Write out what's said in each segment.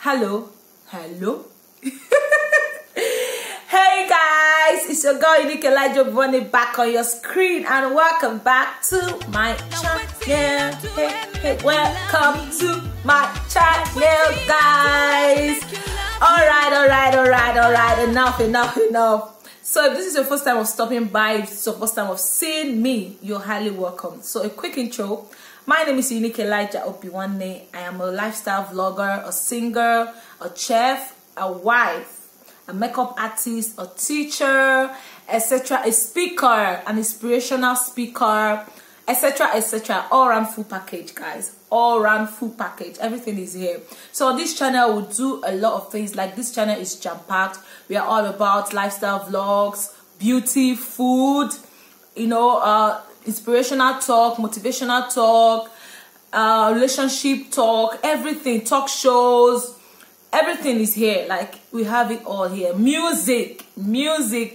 Hello. Hey guys, it's your girl Unique Elijah Bonnie back on your screen, and welcome back to my channel. Hey, welcome to my channel, guys. Alright, enough. So if this is your first time of stopping by, if this is your first time of seeing me, you're highly welcome. So a quick intro. My name is Unique Elijah Opiwane. I am a lifestyle vlogger, a singer, a chef, a wife, a makeup artist, a teacher, etc., a speaker, an inspirational speaker, etc. All round full package, guys. All round full package. Everything is here. So on this channel, we'll do a lot of things. Like, this channel is jam-packed. We are all about lifestyle vlogs, beauty, food, inspirational talk, motivational talk, relationship talk, everything, talk shows, everything is here. Like, we have it all here. Music,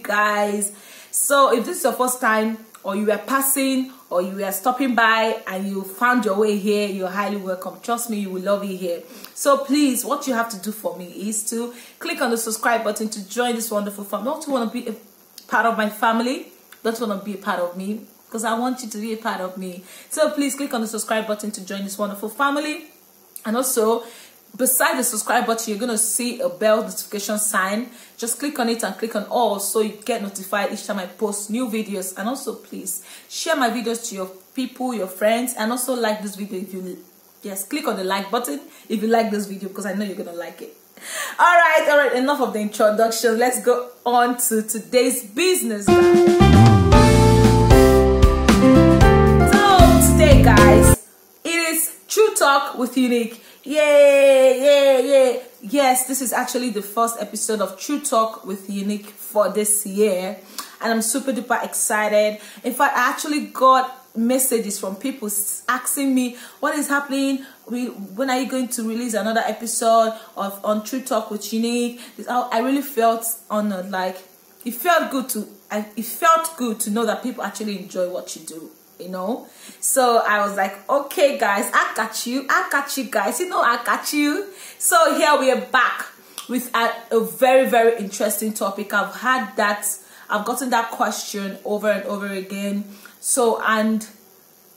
guys. So if this is your first time, or you were passing, or you were stopping by and you found your way here, you're highly welcome. Trust me, you will love it here. So please, what you have to do for me is to click on the subscribe button to join this wonderful family. Don't you want to be a part of my family? Don't you want to be a part of me? Because I want you to be a part of me. So please click on the subscribe button to join this wonderful family. And also, beside the subscribe button, you're going to see a bell notification sign. Just click on it and click on all so you get notified each time I post new videos. And also, please share my videos to your people, your friends, and also like this video if you, yes, click on the like button if you like this video, because I know you're going to like it. All right, enough of the introduction. Let's go on to today's business, guys. Today, guys, it is True Talk with Unique. Yay. Yes, this is actually the first episode of True Talk with Unique for this year, and I'm super duper excited. In fact, I actually got messages from people asking me what is happening, when are you going to release another episode on True Talk with Unique. I really felt honored. Like, it felt good to know that people actually enjoy what you do. So I was like, okay guys, I got you guys, I got you. So here we are back with a very, very interesting topic. I've gotten that question over and over again. So, and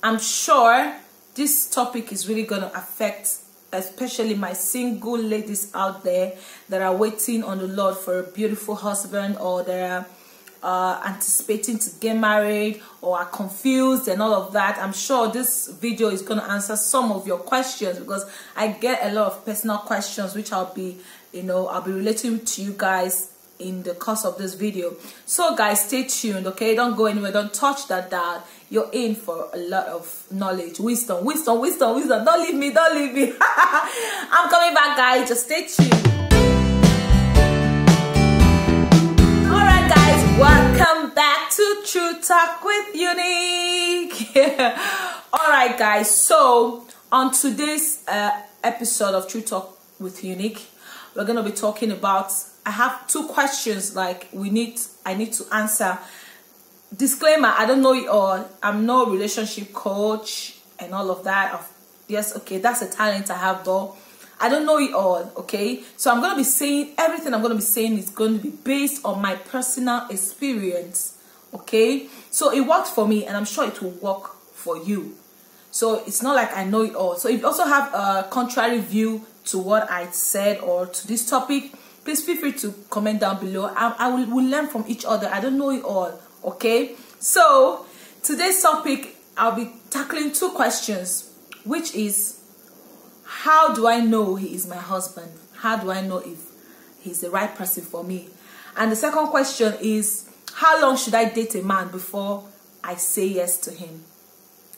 I'm sure this topic is really going to affect especially my single ladies out there that are waiting on the Lord for a beautiful husband, or they're anticipating to get married, or are confused and all of that. I'm sure this video is going to answer some of your questions, because I get a lot of personal questions which I'll be relating to you guys in the course of this video. So guys, stay tuned, okay? Don't go anywhere, don't touch that dial. You're in for a lot of knowledge, wisdom. Don't leave me. I'm coming back, guys. Just stay tuned. Welcome back to True Talk with Unique. Alright guys, so on today's episode of True Talk with Unique, we're going to be talking about, I have two questions like I need to answer. Disclaimer, I don't know it all. I'm no relationship coach and all of that. Yes, okay, that's a talent I have, though. I don't know it all, okay? So I'm going to be saying, everything I'm going to be saying is going to be based on my personal experience, okay? So it worked for me, and I'm sure it will work for you. So it's not like I know it all. So if you also have a contrary view to what I said or to this topic, please feel free to comment down below. We'll learn from each other. I don't know it all, okay? So today's topic, I'll be tackling two questions, which is, how do I know he is my husband? How do I know if he's the right person for me? And the second question is, how long should I date a man before I say yes to him?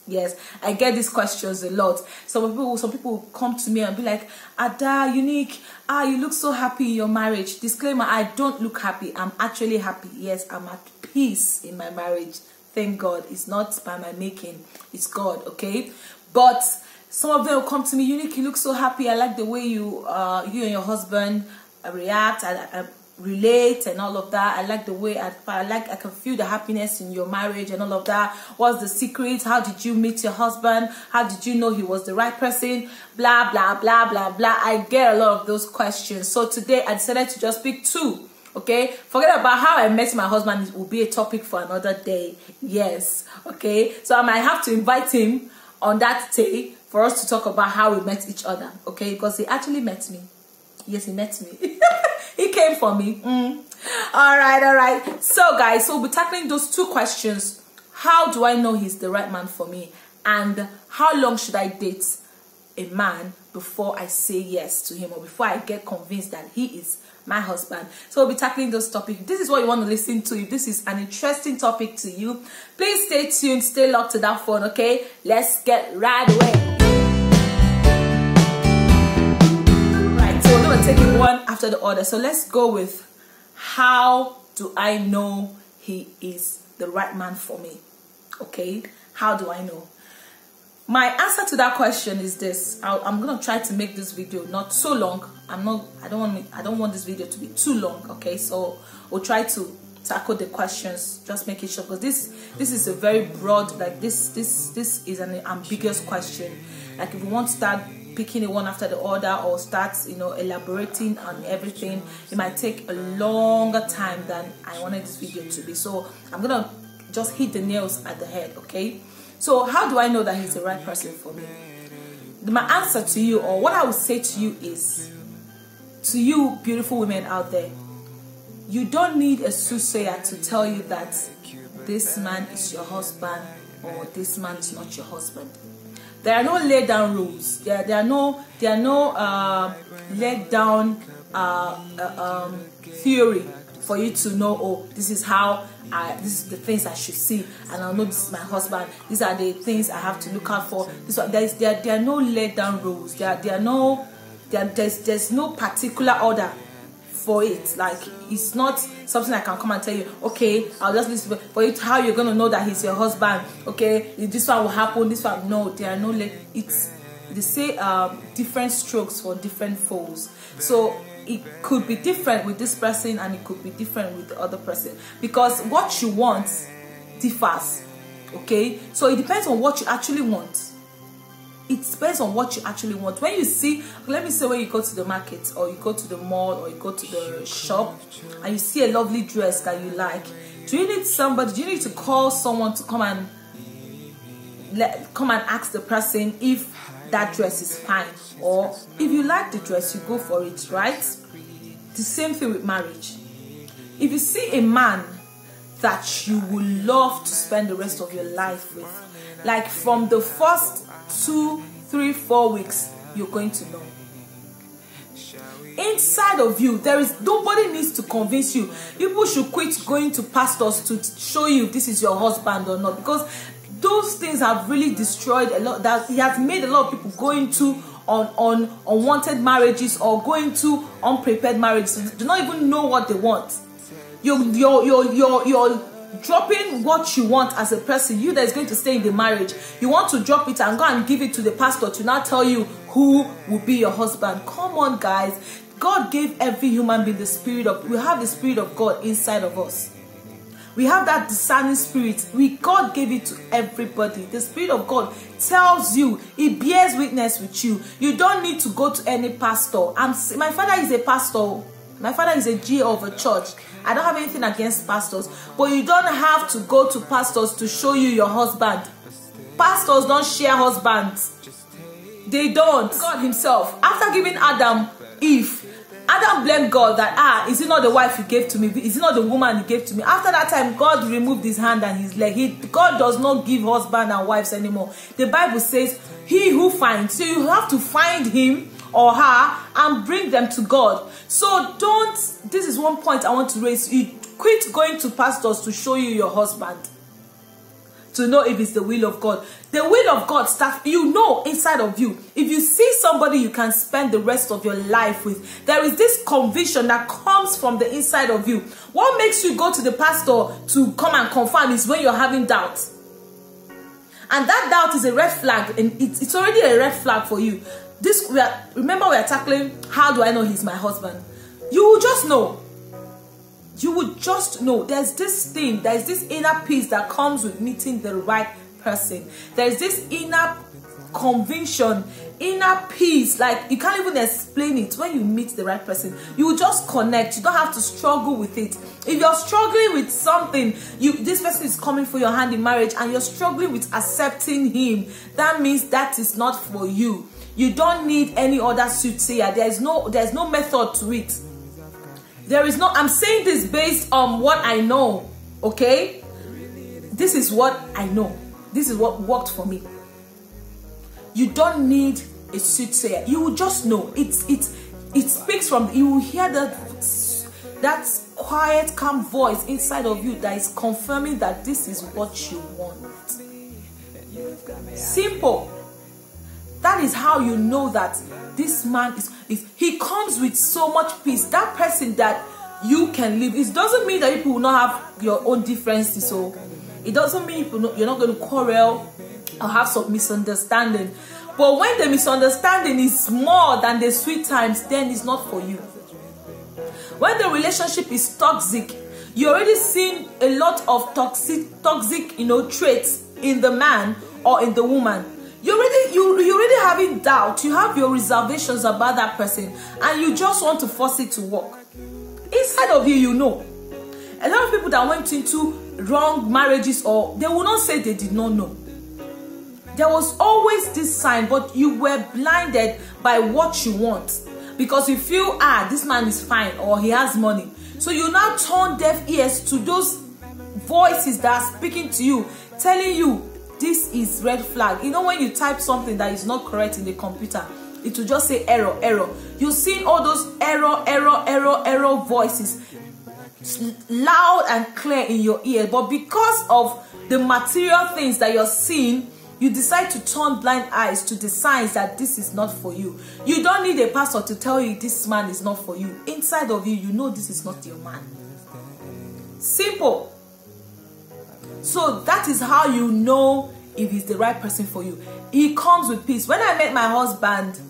Yes, I get these questions a lot. Some people will come to me and be like, Ada, Unique, you look so happy in your marriage. Disclaimer, I don't look happy. I'm actually happy. Yes, I'm at peace in my marriage. Thank God. It's not by my making. It's God, okay? But some of them will come to me, Unique, you look so happy. I like the way you and your husband react. relate and all of that. I like the way I can feel the happiness in your marriage and all of that. What's the secret? How did you meet your husband? How did you know he was the right person? Blah blah blah blah blah. I get a lot of those questions. So today I decided to just pick two. Okay, forget about how I met my husband. It will be a topic for another day. Yes. Okay, so I might have to invite him on that day for us to talk about how we met each other. Okay, because he actually met me. Yes, he met me. He came for me. All right. So guys, so we'll be tackling those two questions. How do I know he's the right man for me? And how long should I date a man before I say yes to him, or before I get convinced that he is my husband? So we'll be tackling those topics. If this is what you want to listen to, if this is an interesting topic to you, please stay tuned, stay locked to that phone. Okay, let's get right away. We're going to take it one after the other. So let's go with, how do I know he is the right man for me? Okay, how do I know? My answer to that question is this. I'm going to try to make this video not so long. I don't want this video to be too long. Okay, so we'll try to tackle the questions, just make it short, because this is a very broad, like this is an ambiguous question. Like if we want to start picking it one after the other, or start elaborating on everything, it might take a longer time than I wanted this video to be. So I'm gonna just hit the nails at the head. Okay, so how do I know that he's the right person for me? My answer to you, or what I would say to you, is, to you beautiful women out there, you don't need a soothsayer to tell you that this man is your husband or this man is not your husband. There are no laid down rules. There are no laid down theory for you to know, oh, this is the things I should see, and I'll know this is my husband. These are the things I have to look out for. There are no laid down rules. There's no particular order for it. Like, it's not something I can come and tell you, okay, I'll just listen for it, how you're gonna know that he's your husband. Okay, this one will happen, this one. No, there are no they say different strokes for different foes. So it could be different with this person and it could be different with the other person, because what you want differs. Okay, so it depends on what you actually want. It depends on what you actually want. When you see, let me say, when you go to the market, or you go to the mall, or you go to the shop, and you see a lovely dress that you like, do you need to call someone to come and ask the person if that dress is fine? Or if you like the dress, you go for it, right? The same thing with marriage. If you see a man that you would love to spend the rest of your life with, like from the first 2, 3, 4 weeks, you're going to know. Inside of you, nobody needs to convince you. People should quit going to pastors to show you this is your husband or not, because those things have really destroyed a lot. That he has made a lot of people go into unwanted marriages, or go into unprepared marriages. They do not even know what they want. You're dropping what you want as a person. You that is going to stay in the marriage, you want to drop it and go and give it to the pastor to now tell you who will be your husband. Come on, guys. God gave every human being we have the Spirit of God inside of us. We have that discerning spirit. God gave it to everybody. The Spirit of God tells you, it bears witness with you. You don't need to go to any pastor. My father is a pastor. My father is a G of a church. I don't have anything against pastors, but you don't have to go to pastors to show you your husband. Pastors don't share husbands. They don't. God himself, after giving Adam Eve, Adam blamed God that, is it not the wife you gave to me? Is it not the woman you gave to me? After that time, God removed his hand and his leg. God does not give husband and wives anymore. The Bible says, he who finds. So you have to find him or her and bring them to God. So this is one point I want to raise. You quit going to pastors to show you your husband, to know if it's the will of God. The will of God starts, inside of you. If you see somebody you can spend the rest of your life with, there is this conviction that comes from the inside of you. What makes you go to the pastor to come and confirm is when you're having doubt. And that doubt is a red flag, and it's already a red flag for you. Remember we are tackling, how do I know he's my husband? You will just know. You would just know. There's this thing, there's this inner peace that comes with meeting the right person. There's this inner conviction, inner peace, like you can't even explain it. When you meet the right person, you will just connect. You don't have to struggle with it. If you're struggling with something, this person is coming for your hand in marriage and you're struggling with accepting him, that means that is not for you. You don't need any other soothsayer. There's no method to it. There is no, I'm saying this based on what I know, okay? This is what I know. This is what worked for me. You don't need a soothsayer. You will just know. It speaks from, you will hear that quiet, calm voice inside of you that is confirming that this is what you want. Simple. That is how you know that this man he comes with so much peace. That person that you can live. It doesn't mean that people will not have your own differences. So it doesn't mean you're not going to quarrel or have some misunderstanding. But when the misunderstanding is more than the sweet times, then it's not for you. When the relationship is toxic, you already seen a lot of toxic, traits in the man or in the woman. You already having doubt. You have your reservations about that person, and you just want to force it to work. Inside of you, you know. A lot of people that went into wrong marriages, or they will not say they did not know. There was always this sign, but you were blinded by what you want. Because you feel, this man is fine, or he has money. So you now turn deaf ears to those voices that are speaking to you, telling you, this is red flag. You know, when you type something that is not correct in the computer, it will just say error, error. You've seen all those error voices loud and clear in your ear. But because of the material things that you're seeing, you decide to turn blind eyes to the signs that this is not for you. You don't need a pastor to tell you this man is not for you. Inside of you, you know this is not your man. Simple. So that is how you know if he's the right person for you. He comes with peace. When I met my husband,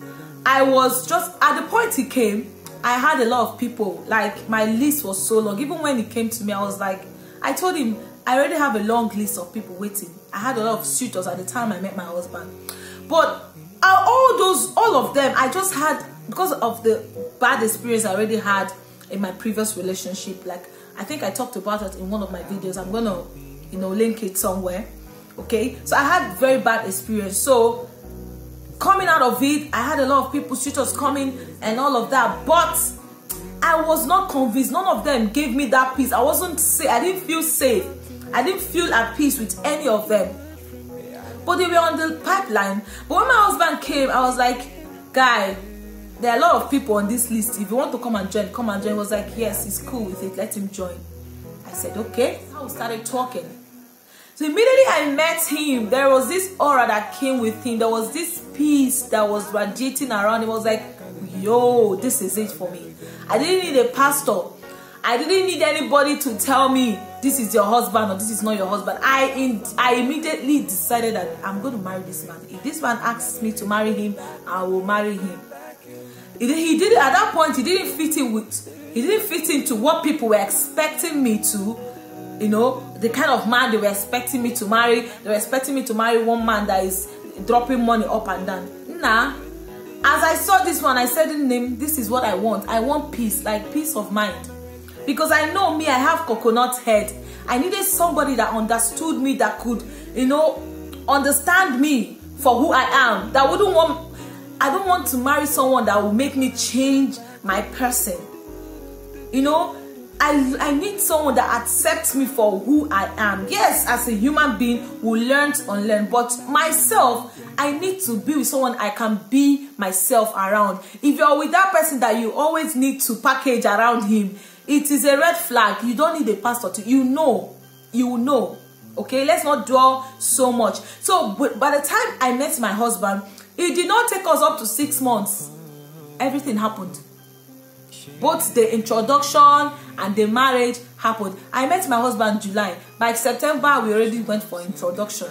I was just, at the point he came, I had a lot of people. Like, my list was so long. Even when he came to me, I was like, I told him, I already have a long list of people waiting. I had a lot of suitors at the time I met my husband. But all of them, I just had, because of the bad experience I already had in my previous relationship. Like, I think I talked about it in one of my videos. I'm gonna, link it somewhere. Okay, so I had very bad experience. So coming out of it, I had a lot of people, suitors coming and all of that, but I was not convinced. None of them gave me that peace. I wasn't safe. I didn't feel safe. I didn't feel at peace with any of them. But they were on the pipeline. But when my husband came, I was like, guy, there are a lot of people on this list. If you want to come and join, come and join. He was like, yes, he's cool with it. Let him join. I said, okay. So we started talking. So immediately I met him, there was this aura that came with him. There was this peace that was radiating around him. I was like, yo, this is it for me. I didn't need a pastor. I didn't need anybody to tell me this is your husband or this is not your husband. I immediately decided that I'm going to marry this man. If this man asks me to marry him, I will marry him. He did it at that point. He didn't fit into what people were expecting me to. The kind of man they were expecting me to marry. They were expecting me to marry one man that is dropping money up and down. Nah. As I saw this one, I said in him, this is what I want. I want peace, like peace of mind. Because I know me, I have coconut head. I needed somebody that understood me, that could, understand me for who I am. I don't want to marry someone that will make me change my person. I need someone that accepts me for who I am. Yes, as a human being, we learn to unlearn. But myself, I need to be with someone I can be myself around. If you're with that person that you always need to package around him, it is a red flag. You don't need a pastor to, you will know. Okay, let's not dwell so much. So by the time I met my husband, it did not take us up to 6 months. Everything happened. Both the introduction and the marriage happened. I met my husband in July. By September, we already went for introduction.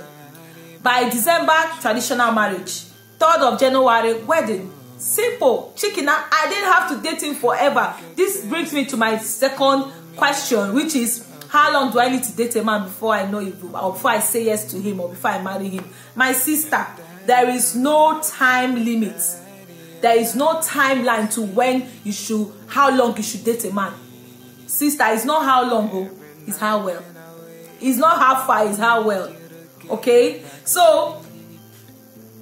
By December, traditional marriage. 3rd of January, wedding. Simple. Chicken. I didn't have to date him forever. This brings me to my second question, which is, how long do I need to date a man before I know him, or before I say yes to him, or before I marry him? My sister, there is no time limit. There is no timeline to when you should, how long you should date a man. Sister, it's not how long, oh, it's how well. It's not how far, it's how well. Okay? So,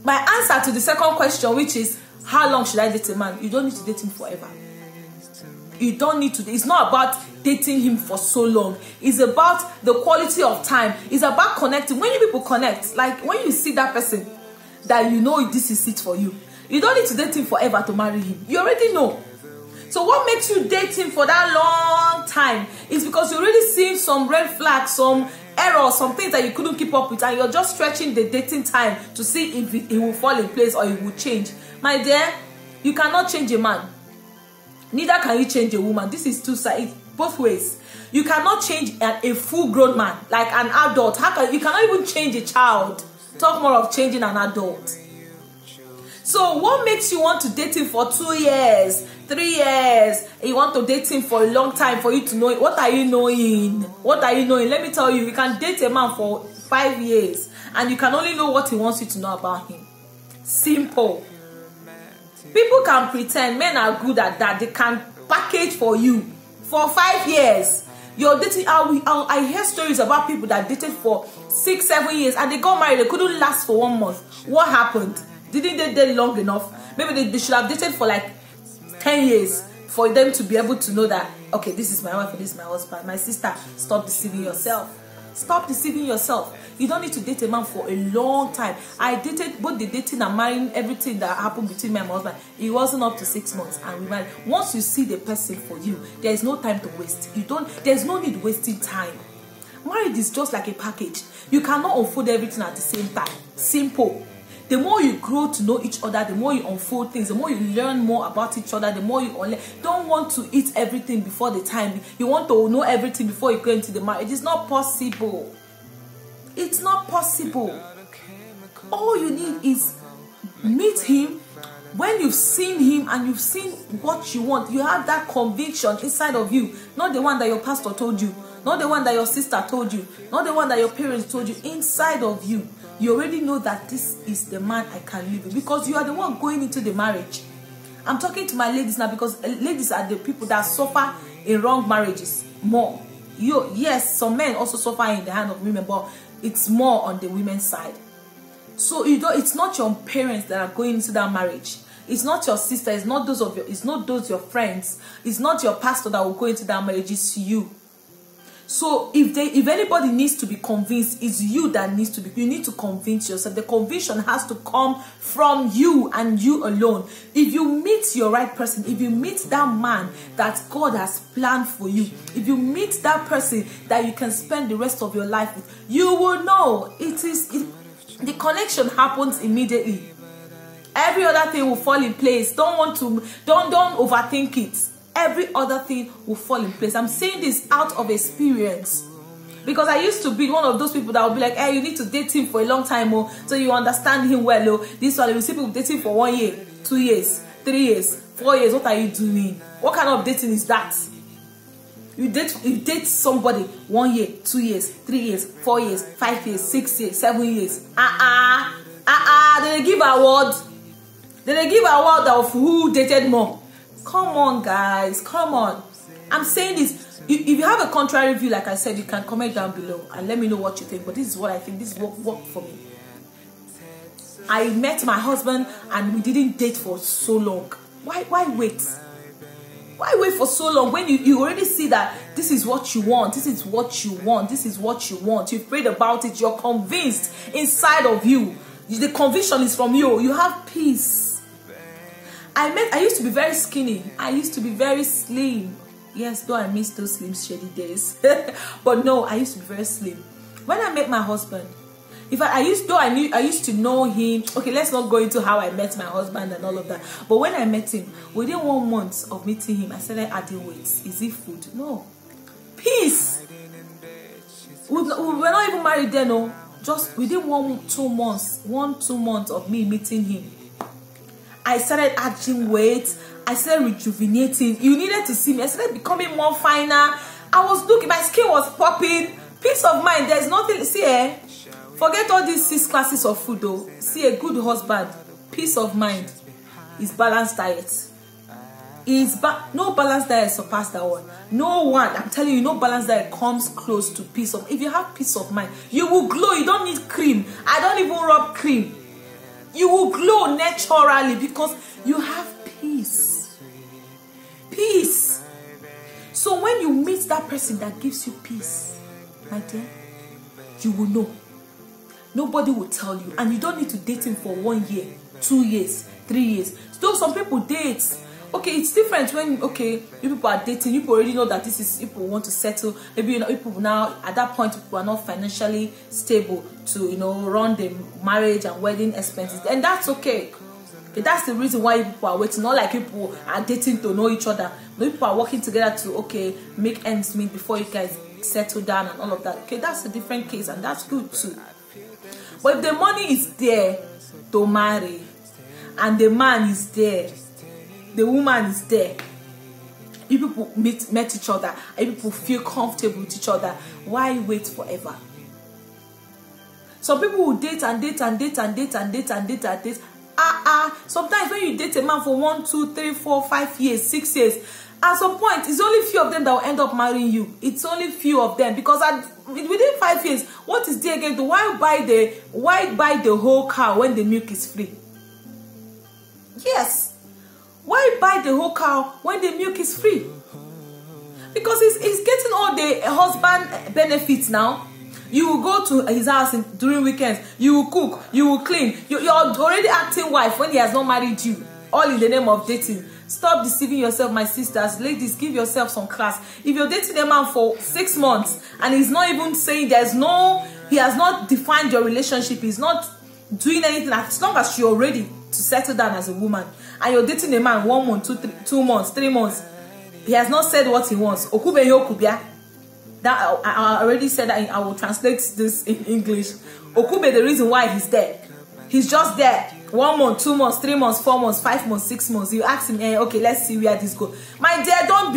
my answer to the second question, which is, how long should I date a man? You don't need to date him forever. You don't need to. It's not about dating him for so long. It's about the quality of time. It's about connecting. When you people connect, like when you see that person that you know this is it for you, you don't need to date him forever to marry him. You already know. So what makes you date him for that long time is because you already seen some red flags, some errors, some things that you couldn't keep up with, and you're just stretching the dating time to see if it will fall in place or it will change. My dear, you cannot change a man. Neither can you change a woman. This is two sides, both ways. You cannot change a full-grown man, like an adult. You cannot even change a child. Talk more of changing an adult. So what makes you want to date him for 2 years, 3 years? You want to date him for a long time for you to know it. What are you knowing? What are you knowing? Let me tell you, you can date a man for 5 years and you can only know what he wants you to know about him. Simple. People can pretend. Men are good at that. They can package for you for 5 years. You're dating. I hear stories about people that dated for 6, 7 years and they got married. They couldn't last for 1 month. What happened? Didn't they date long enough? Maybe they should have dated for like 10 years for them to be able to know that, okay, this is my wife and this is my husband. My sister, stop deceiving yourself. Stop deceiving yourself. You don't need to date a man for a long time. I dated, both the dating and marrying, everything that happened between me and my husband, it wasn't up to 6 months and we married. Once you see the person for you, there is no time to waste. There's no need wasting time. Marriage is just like a package. You cannot unfold everything at the same time. Simple. The more you grow to know each other, the more you unfold things, the more you learn more about each other, the more you don't want to eat everything before the time. You want to know everything before you go into the marriage. It's not possible. It's not possible. All you need is meet him. When you've seen him and you've seen what you want, you have that conviction inside of you. Not the one that your pastor told you. Not the one that your sister told you. Not the one that your parents told you. Inside of you, you already know that this is the man I can live with. Because you are the one going into the marriage. I'm talking to my ladies now because ladies are the people that suffer in wrong marriages more. Yes, some men also suffer in the hand of women, but it's more on the women's side. So it's not your parents that are going into that marriage. It's not your sister. It's not those your friends. It's not your pastor that will go into that marriage. It's you. So if anybody needs to be convinced, it's you that needs to be. You need to convince yourself. The conviction has to come from you and you alone. If you meet your right person, if you meet that man that God has planned for you, if you meet that person that you can spend the rest of your life with, you will know the connection happens immediately. Every other thing will fall in place. Don't overthink it. Every other thing will fall in place. I'm saying this out of experience. Because I used to be one of those people that would be like, hey, you need to date him for a long time, oh, so you understand him well, oh. This one, you see people dating for 1 year, 2 years, 3 years, 4 years. What are you doing? What kind of dating is that? You date somebody 1 year, 2 years, 3 years, 4 years, 5 years, 6 years, 7 years. They give award. They give award of who dated more. Come on, guys. Come on. I'm saying this. If you have a contrary view, like I said, you can comment down below and let me know what you think. But this is what I think. This is what worked for me. I met my husband and we didn't date for so long. Why wait? Why wait for so long when you already see that this is what you want, this is what you want, this is what you want. You've prayed about it, you're convinced inside of you. The conviction is from you. You have peace. I used to be very skinny. I used to be very slim. Yes, though I miss those slim shady days. But no, I used to be very slim. When I met my husband, I used to know him. Okay, let's not go into how I met my husband and all of that. But when I met him, within 1 month of meeting him, I started adding weight. Is it food? No. Peace. We were not even married then, no. Just within 1-2 months of me meeting him, I started adding weight. I started rejuvenating. You needed to see me. I started becoming more finer. I was looking, my skin was popping. Peace of mind, there's nothing. See, forget all these 6 classes of food though. See, a good husband, peace of mind is balanced diet. No balanced diet surpass that one. No one, I'm telling you, no balanced diet comes close to peace of. If you have peace of mind, you will glow. You don't need cream. I don't even rub cream. You will glow naturally because you have peace. Peace. So when you meet that person that gives you peace, my dear, you will know. Nobody will tell you, and you don't need to date him for 1 year, 2 years, 3 years. So some people date. Okay, it's different when, okay, you people are dating, you already know that this is, people want to settle. Maybe, you know, people now, at that point, people are not financially stable to, you know, run the marriage and wedding expenses. And that's okay. Okay, that's the reason why people are waiting. Not like people are dating to know each other. No, people are working together to, okay, make ends meet before you guys settle down and all of that. Okay, that's a different case, and that's good too. But if the money is there to marry, and the man is there, the woman is there, you people met each other, and people feel comfortable with each other, why wait forever? Some people will date and date and date and date and date and date and date. Sometimes when you date a man for 1, 2, 3, 4, 5 years, 6 years, at some point, it's only few of them that will end up marrying you. It's only few of them, because within 5 years, what is there again? Why buy the whole cow when the milk is free? Yes. Why buy the whole cow when the milk is free? Because he's getting all the husband benefits now. You will go to his house during weekends. You will cook. You will clean. You're already acting wife when he has not married you. All in the name of dating. Stop deceiving yourself, my sisters. Ladies, give yourself some class. If you're dating a man for 6 months and he's not even saying he has not defined your relationship, he's not doing anything, as long as you're ready to settle down as a woman, and you're dating a man 1 month, 2 months, 3 months, he has not said what he wants. That I already said that. I will translate this in English. Okube, the reason why he's there. He's just there. 1 month, 2 months, 3 months, 4 months, 5 months, 6 months. You ask him, okay, let's see where this goes. My dear, don't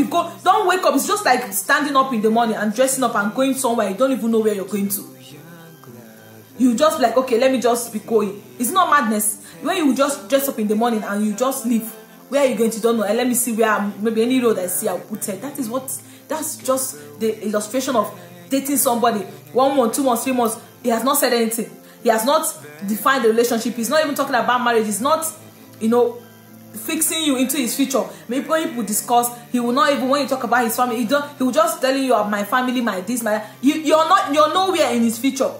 wake up. It's just like standing up in the morning and dressing up and going somewhere. You don't even know where you're going to. You just be like, okay, let me just be going. It's not madness. When you just dress up in the morning and you just leave, where are you going to? Don't know. And let me see where maybe any road I see I'll put it. That's just the illustration of dating somebody 1 month, 2 months, 3 months. He has not said anything. He has not defined the relationship. He's not even talking about marriage. He's not, you know, fixing you into his future. Maybe when people discuss, he will not even, when you talk about his family, he will just tell you my family, my this, my that. You're nowhere in his future.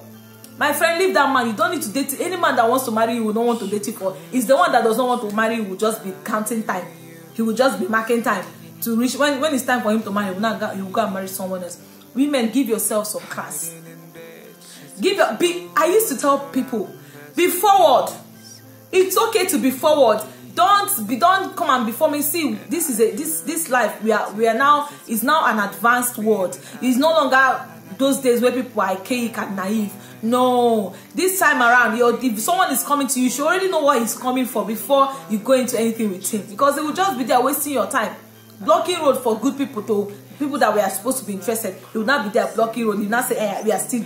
My friend, leave that man. You don't need to date. Any man that wants to marry you will not want to date you for. It's the one that does not want to marry you will just be counting time. He will just be marking time to reach. When it's time for him to marry, he will go and marry someone else. Women, give yourself some class. I used to tell people, be forward. It's okay to be forward. Don't come and before me. See, this life we are now is now an advanced world. It's no longer those days where people are archaic and naive. No, this time around, if someone is coming to you, you should already know what he's coming for before you go into anything with him, because he will just be there wasting your time, blocking road for good people to people that we are supposed to be interested. He will not be there blocking road. He will not say, hey, we are still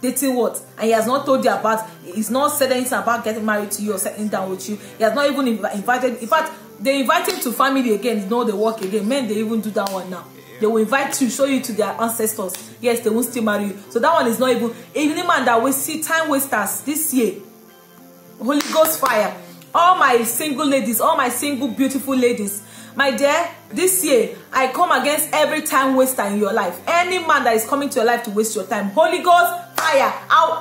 dating what? And he has not told you about. He's not said anything about getting married to you or settling down with you. He has not even invited. In fact, they invite him to family again. You know, they work again. Men, they even do that one now. They will invite you, show you to their ancestors. Yes, they won't still marry you. So that one is not even man that we see time wasters this year. Holy Ghost fire. All my single ladies, all my single beautiful ladies, my dear, this year I come against every time waster in your life. Any man that is coming to your life to waste your time, Holy Ghost fire.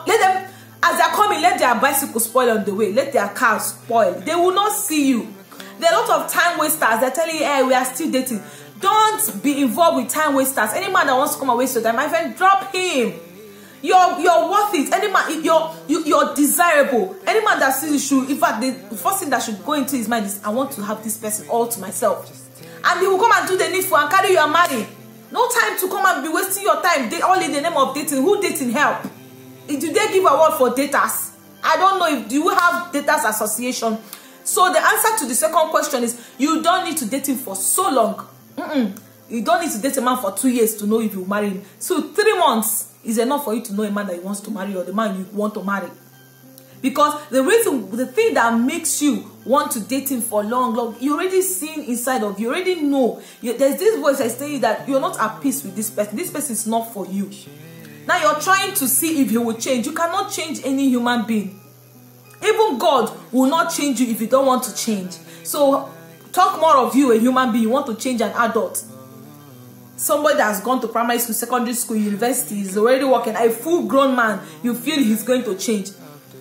Let them, as they're coming, let their bicycle spoil on the way. Let their car spoil. They will not see you. There are a lot of time wasters. They're telling you, hey, we are still dating. Don't be involved with time wasters. Any man that wants to come and waste your time, my friend, drop him. You're worth it. Any man, you're desirable. Any man that sees you should, in fact, the first thing that should go into his mind is, I want to have this person all to myself. And he will come and do the needful and carry you and marry. No time to come and be wasting your time. They all in the name of dating. Who dating help? Do they give award for daters? I don't know. Do you have daters association? So the answer to the second question is, you don't need to date him for so long. You don't need to date a man for 2 years to know if you marry him. So 3 months is enough for you to know a man that you want to marry or the man you want to marry. Because the thing that makes you want to date him for long, you already seen inside of you, already know. There's this voice that tells you that you're not at peace with this person. This person is not for you. Now you're trying to see if he will change. You cannot change any human being. Even God will not change you if you don't want to change. So talk more of you, a human being. You want to change an adult. Somebody that has gone to primary school, secondary school, university, is already working. A full-grown man, you feel he's going to change.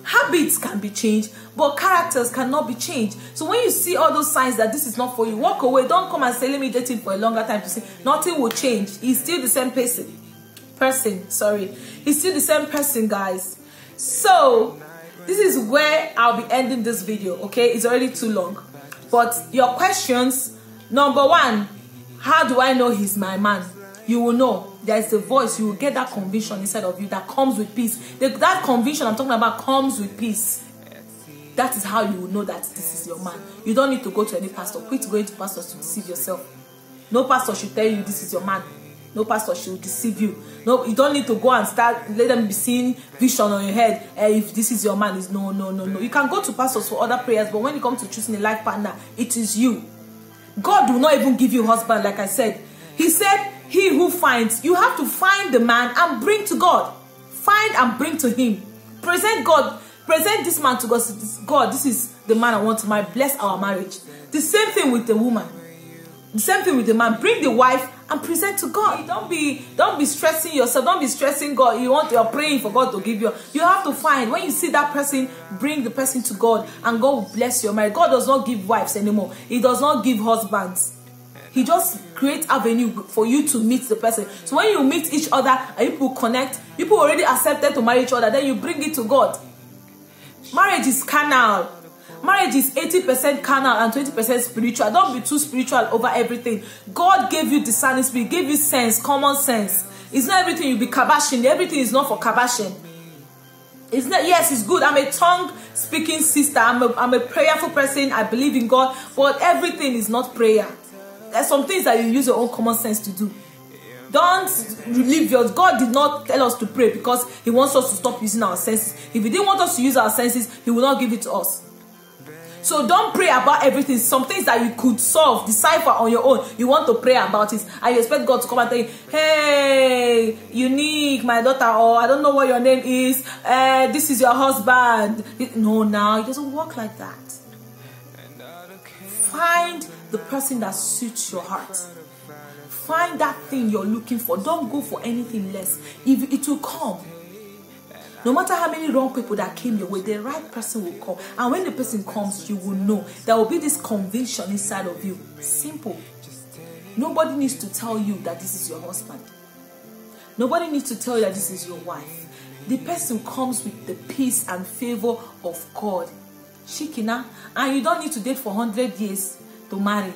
Habits can be changed, but characters cannot be changed. So when you see all those signs that this is not for you, walk away. Don't come and say, let me date him for a longer time to see. Nothing will change. He's still the same person. He's still the same person, guys. So this is where I'll be ending this video, okay? It's already too long. But your questions, number 1, how do I know he's my man? You will know. There's the voice. You will get that conviction inside of you that comes with peace. That conviction I'm talking about comes with peace. That is how you will know that this is your man. You don't need to go to any pastor. Quit going to pastors to deceive yourself. No pastor should tell you this is your man. No pastor should deceive you. No, you don't need to go and let them be seeing vision on your head. If this is your man, is no. You can go to pastors for other prayers, but when it comes to choosing a life partner, it is you. God will not even give you husband, like I said. He said, he who finds, you have to find the man and bring to God. Find and bring to him. Present God. Present this man to God. God, this is the man I want to marry. Bless our marriage. The same thing with the woman. The same thing with the man. Bring the wife and present to God. Don't be stressing yourself. Don't be stressing God. You're praying for God to give you. You have to find. When you see that person, bring the person to God, and God will bless your marriage. God does not give wives anymore. He does not give husbands. He just creates avenue for you to meet the person. So when you meet each other and people connect, people already accepted to marry each other, then you bring it to God. Marriage is carnal. Marriage is 80% carnal and 20% spiritual. Don't be too spiritual over everything. God gave you discerning spirit, gave you sense, common sense. It's not everything you be kabashing. Everything is not for kabashing. It's not. Yes, it's good. I'm a tongue-speaking sister. I'm a prayerful person. I believe in God, but everything is not prayer. There's some things that you use your own common sense to do. Don't leave yours. God did not tell us to pray because he wants us to stop using our senses. If he didn't want us to use our senses, he will not give it to us. So don't pray about everything. Some things that you could solve, decipher on your own, you want to pray about it, and you expect God to come and tell you, hey, Unique, my daughter, or I don't know what your name is, this is your husband. No, now it doesn't work like that. Find the person that suits your heart. Find that thing you're looking for. Don't go for anything less. If it will come. No matter how many wrong people that came your way, the right person will come. And when the person comes, you will know. There will be this conviction inside of you. Simple. Nobody needs to tell you that this is your husband. Nobody needs to tell you that this is your wife. The person comes with the peace and favor of God. Shikina. And you don't need to date for 100 years to marry.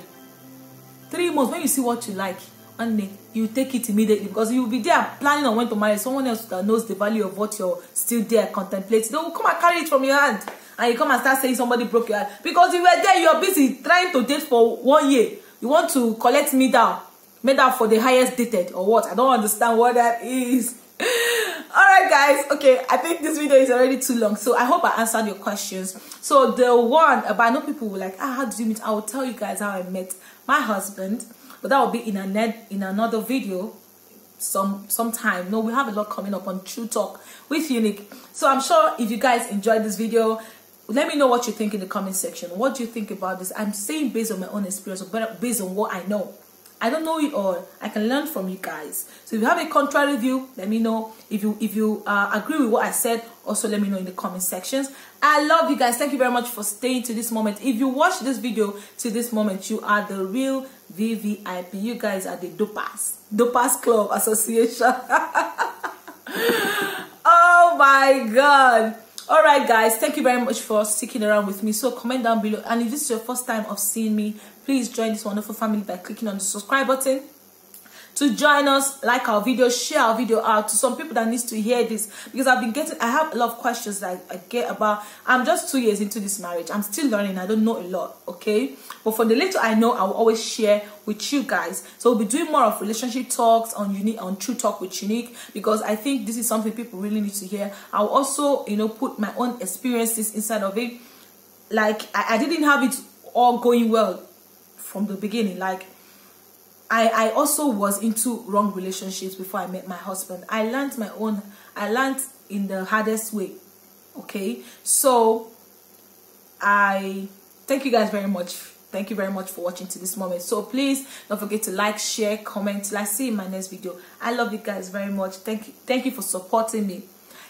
3 months, when you see what you like, and you take it immediately, because you will be there planning on when to marry someone else that knows the value of what you're still there contemplating. They will come and carry it from your hand, and you come and start saying somebody broke your heart because you were there. You're busy trying to date for 1 year. You want to collect medal for the highest dated or what? I don't understand what that is. All right, guys. Okay, I think this video is already too long, so I hope I answered your questions. So the one about, I know people will like, how did you meet? I will tell you guys how I met my husband, but that will be in another video sometime. No, we have a lot coming up on True Talk with Unique. So I'm sure if you guys enjoyed this video, let me know what you think in the comment section. What do you think about this? I'm saying based on my own experience, but based on what I know. I don't know it all. I can learn from you guys. So if you have a contrary view, let me know. If you agree with what I said, also let me know in the comment sections. I love you guys. Thank you very much for staying to this moment. If you watched this video to this moment, you are the real VVIP. You guys are the Dopers Club Association. Oh my God. All right, guys. Thank you very much for sticking around with me. So comment down below. And if this is your first time of seeing me, please join this wonderful family by clicking on the subscribe button to join us, like our video, share our video out to some people that needs to hear this, because I have a lot of questions that I get about. I'm just 2 years into this marriage. I'm still learning. I don't know a lot, okay? But for the little I know, I will always share with you guys. So we'll be doing more of relationship talks on True Talk with Unique, because I think this is something people really need to hear. I'll also, you know, put my own experiences inside of it. Like, I didn't have it all going well from the beginning. Like, I also was into wrong relationships before I met my husband. I learned in the hardest way, okay? So I thank you guys very much. Thank you very much for watching to this moment. So please don't forget to like, share, comment. Let's see you in my next video. I love you guys very much. Thank you for supporting me.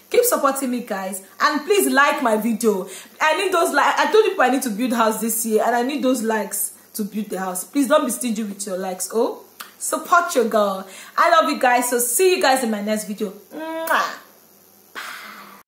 Keep supporting me, guys, and please like my video. I need those likes. I told you I need to build house this year, and I need those likes to build the house. Please don't be stingy with your likes. Oh, support your girl. I love you guys. So see you guys in my next video. Mwah.